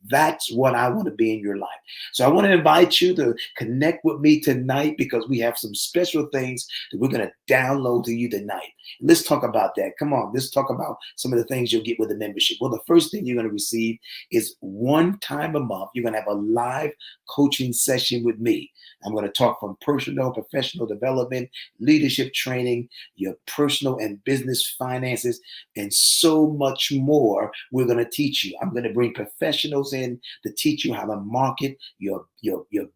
That's what I want to be in your life. So I want to invite you to connect with me tonight because we have some special things that we're going to download to you tonight. Let's talk about that. Come on, let's talk about some of the things you'll get with the membership. Well, the first thing you're going to receive is one time a month. You're going to have a live coaching session with me. I'm going to talk from personal, professional development, leadership training, your personal and business finances, and so much more. We're going to teach you. I'm going to bring professionals in to teach you how to market your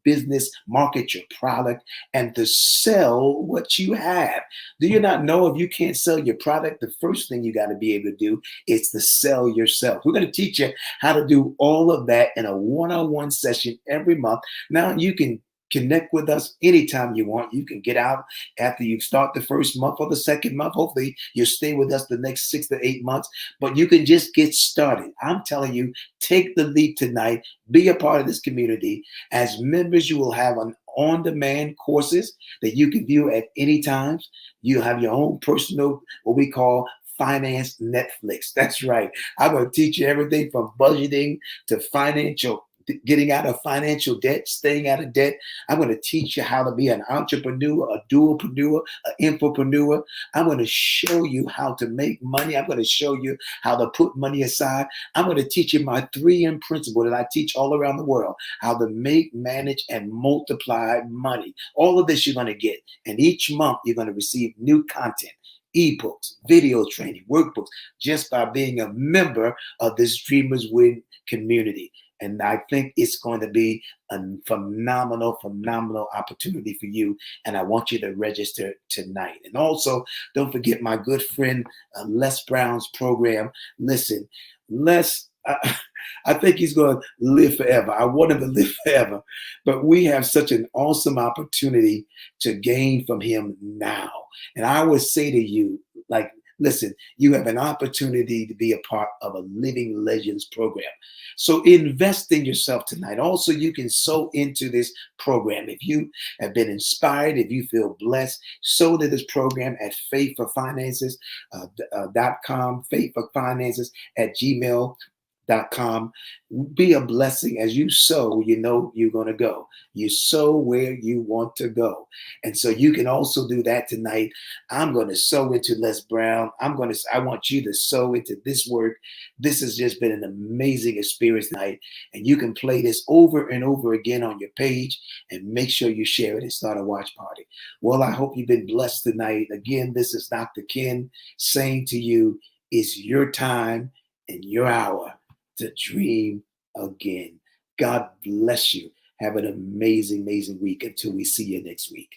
business, market your product, and to sell what you have. Do you not know if you can't sell your product, the first thing you got to be able to do is to sell yourself. We're going to teach you how to do all of that in a one-on-one session every month. Now you can connect with us anytime you want. You can get out after you start the first month or the second month. Hopefully you'll stay with us the next 6 to 8 months, but you can just get started. I'm telling you, take the leap tonight, be a part of this community. As members, you will have an on-demand courses that you can view at any time. You have your own personal, what we call finance Netflix. That's right. I'm going to teach you everything from budgeting to financial, getting out of financial debt, staying out of debt. I'm going to teach you how to be an entrepreneur, a dualpreneur, an infopreneur. I'm going to show you how to make money. I'm going to show you how to put money aside. I'm going to teach you my 3M principle that I teach all around the world, how to make, manage, and multiply money. All of this you're going to get. And each month you're going to receive new content, ebooks, video training, workbooks, just by being a member of this Dreamers Win community. And I think it's going to be a phenomenal, phenomenal opportunity for you. And I want you to register tonight. And also, don't forget my good friend, Les Brown's program. Listen, Les, I think he's going to live forever. I want him to live forever. But we have such an awesome opportunity to gain from him now. And I would say to you, like, listen, you have an opportunity to be a part of a Living Legends program. So invest in yourself tonight. Also, you can sow into this program. If you have been inspired, if you feel blessed, sow to this program at faithforfinances.com, faithforfinances@gmail.com. Be a blessing as you sow. You know you're going to go. You sow where you want to go. And so you can also do that tonight. I'm going to sow into Les Brown. I want you to sow into this work. This has just been an amazing experience tonight. And you can play this over and over again on your page and make sure you share it and start a watch party. Well, I hope you've been blessed tonight. Again, this is Dr. Ken saying to you, it's your time and your hour to dream again. God bless you. Have an amazing, amazing week until we see you next week.